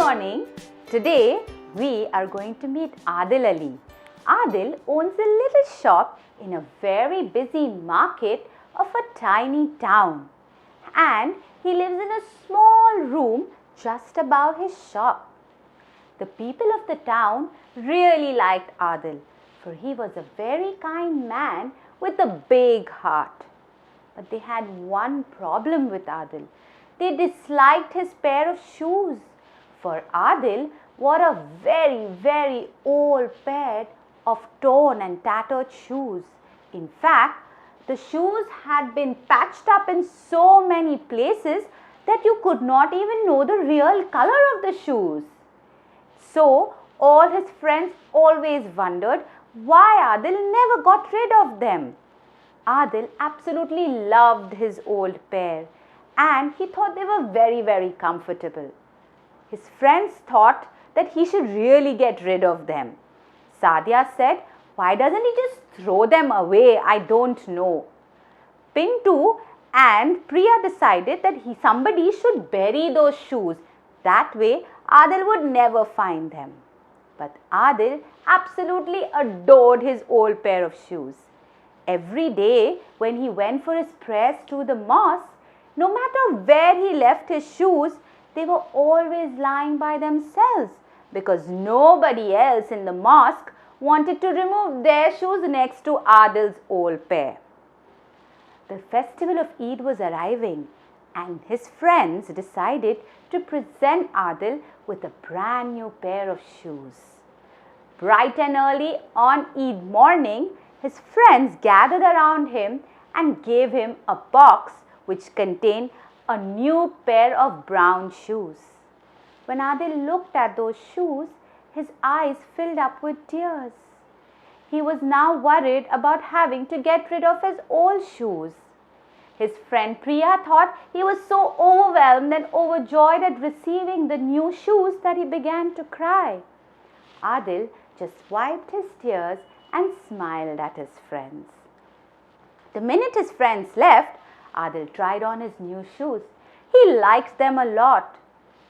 morning. Today we are going to meet Adil Ali. Adil owns a little shop in a very busy market of a tiny town, and he lives in a small room just above his shop. The people of the town really liked Adil, for he was a very kind man with a big heart. But they had one problem with Adil. They disliked his pair of shoes, for Adil wore a very old pair of torn and tattered shoes. In fact, the shoes had been patched up in so many places that you could not even know the real color of the shoes. So, all his friends always wondered why Adil never got rid of them. Adil absolutely loved his old pair, and he thought they were very comfortable. His friends thought that he should really get rid of them. Sadia said, "Why doesn't he just throw them away? I don't know." Pintu and Priya decided that somebody should bury those shoes. That way, Adil would never find them. But Adil absolutely adored his old pair of shoes. Every day when he went for his prayers to the mosque, no matter where he left his shoes, they were always lying by themselves because nobody else in the mosque wanted to remove their shoes next to Adil's old pair. The festival of Eid was arriving, and his friends decided to present Adil with a brand new pair of shoes. Bright and early on Eid morning, his friends gathered around him and gave him a box which contained a new pair of brown shoes. When Adil looked at those shoes, his eyes filled up with tears. He was now worried about having to get rid of his old shoes. His friend Priya thought he was so overwhelmed and overjoyed at receiving the new shoes that he began to cry. Adil just wiped his tears and smiled at his friends. The minute his friends left, Adil tried on his new shoes. He liked them a lot,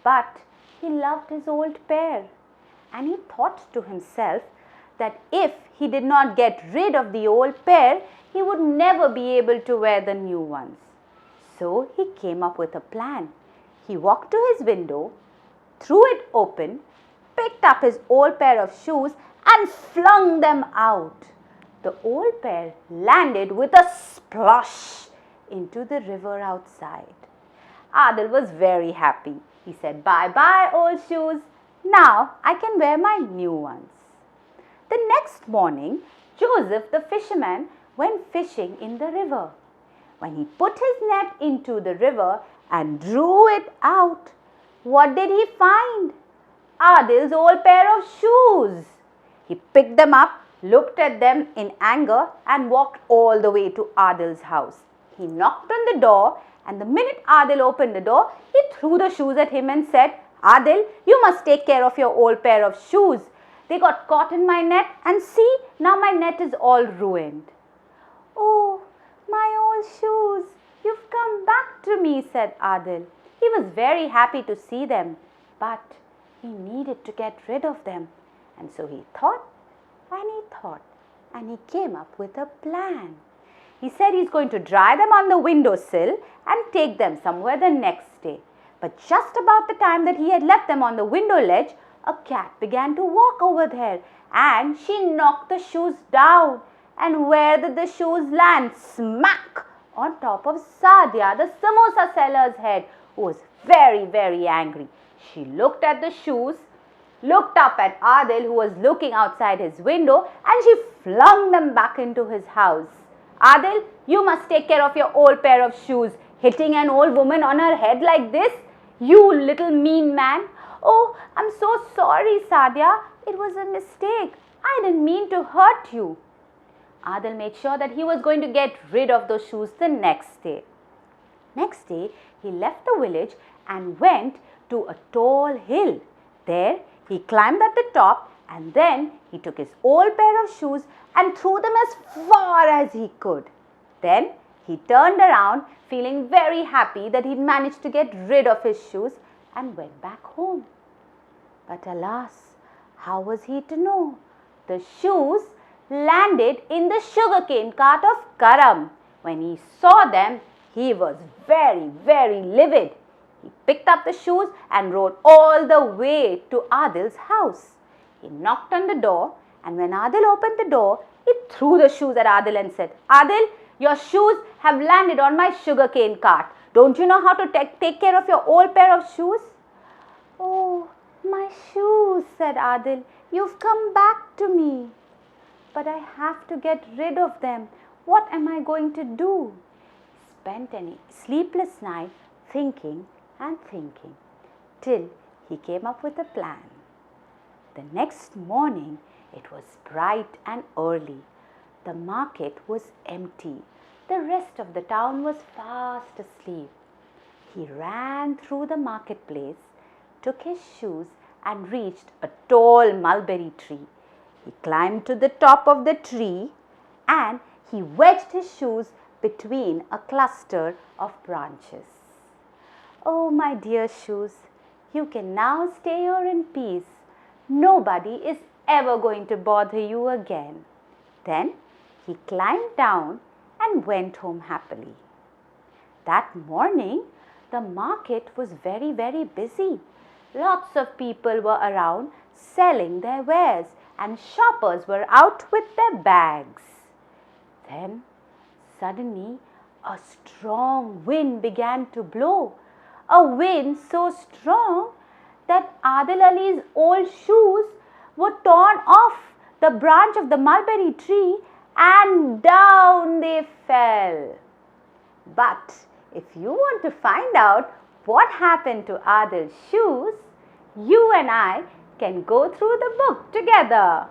but he loved his old pair, and he thought to himself that if he did not get rid of the old pair, he would never be able to wear the new ones. So he came up with a plan. He walked to his window, threw it open, picked up his old pair of shoes and flung them out. The old pair landed with a splash into the river outside. Adil was very happy. He said, "Bye, old shoes. Now I can wear my new ones." The next morning, Joseph the fisherman went fishing in the river. When he put his net into the river and drew it out, what did he find? Adil's old pair of shoes. He picked them up, looked at them in anger, and walked all the way to Adil's house. He knocked on the door, and the minute Adil opened the door, he threw the shoes at him and said, "Adil, you must take care of your old pair of shoes. They got caught in my net, and see, now my net is all ruined." "Oh, my old shoes, you've come back to me," said Adil. He was very happy to see them, but he needed to get rid of them. And so he thought, and he came up with a plan. He said he's going to dry them on the windowsill and take them somewhere the next day. But just about the time that he had left them on the window ledge, a cat began to walk over there, and she knocked the shoes down. And where did the shoes land? Smack! On top of Sadia, the samosa seller's head, who was very angry. She looked at the shoes, looked up at Adil, who was looking outside his window, and she flung them back into his house. "Adil, you must take care of your old pair of shoes, hitting an old woman on her head like this, you little mean man." "Oh, I'm so sorry, Sadia. It was a mistake. I didn't mean to hurt you." Adil made sure that he was going to get rid of those shoes the next day. Next day, he left the village and went to a tall hill. There, he climbed at the top, and then he took his old pair of shoes and threw them as far as he could. Then he turned around, feeling very happy that he'd managed to get rid of his shoes, and went back home. But alas, how was he to know? The shoes landed in the sugarcane cart of Karam. When he saw them, he was very, very livid. He picked up the shoes and rode all the way to Adil's house. He knocked on the door, and when Adil opened the door, he threw the shoes at Adil and said, "Adil, your shoes have landed on my sugarcane cart. Don't you know how to take care of your old pair of shoes?" "Oh, my shoes," said Adil. "You've come back to me. But I have to get rid of them. What am I going to do?" He spent a sleepless night thinking and thinking till he came up with a plan. The next morning, it was bright and early. The market was empty. The rest of the town was fast asleep. He ran through the marketplace, took his shoes, and reached a tall mulberry tree. He climbed to the top of the tree and he wedged his shoes between a cluster of branches. "Oh, my dear shoes, you can now stay here in peace. Nobody is ever going to bother you again." Then he climbed down and went home happily. That morning, the market was very, very busy. Lots of people were around selling their wares, and shoppers were out with their bags. Then, suddenly, a strong wind began to blow. A wind so strong that Adil Ali's old shoes were torn off the branch of the mulberry tree and down they fell. But if you want to find out what happened to Adil's shoes, you and I can go through the book together.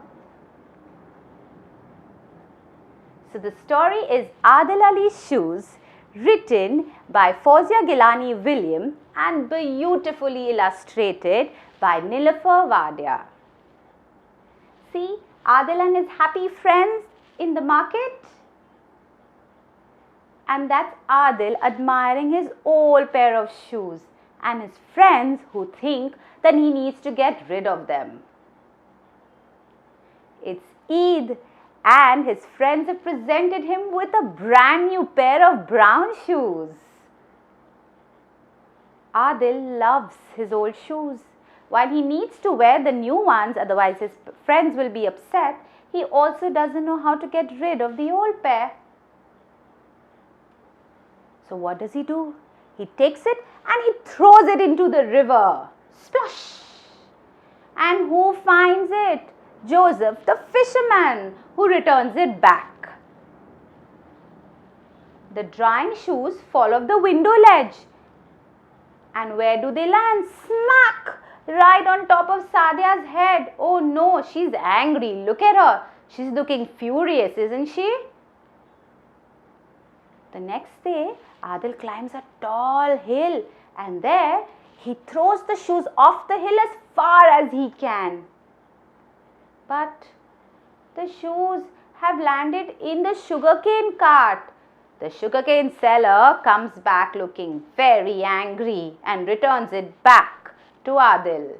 So the story is Adil Ali's Shoes, written by Fawzia Gilani Williams and beautifully illustrated by Niloufer Wadia. See Adil and his happy friends in the market? And that's Adil admiring his old pair of shoes and his friends who think that he needs to get rid of them. It's Eid and his friends have presented him with a brand new pair of brown shoes. Adil loves his old shoes. While he needs to wear the new ones, otherwise his friends will be upset, he also doesn't know how to get rid of the old pair. So what does he do? He takes it and he throws it into the river. Splash! And who finds it? Joseph, the fisherman, who returns it back. The drying shoes fall off the window ledge. And where do they land? Smack! Right on top of Sadia's head. Oh no, she's angry. Look at her. She's looking furious, isn't she? The next day, Adil climbs a tall hill and there he throws the shoes off the hill as far as he can. But the shoes have landed in the sugarcane cart. The sugarcane seller comes back looking very angry and returns it back to Adil.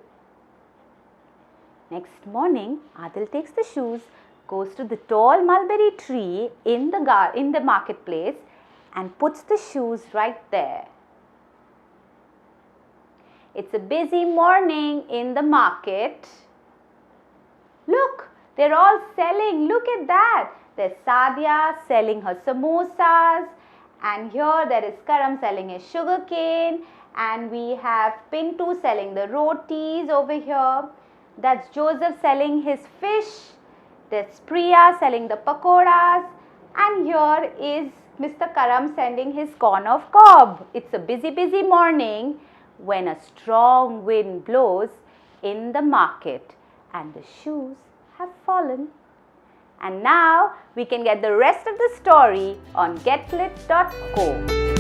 Next morning, Adil takes the shoes, goes to the tall mulberry tree in the marketplace and puts the shoes right there. It's a busy morning in the market. Look, they're all selling. Look at that. There's Sadia selling her samosas, and here there is Karam selling his sugarcane, and we have Pintu selling the rotis over here. That's Joseph selling his fish. There's Priya selling the pakoras, and here is Mr. Karam sending his corn of cob. It's a busy, busy morning when a strong wind blows in the market and the shoes have fallen. And now we can get the rest of the story on getlitt.co.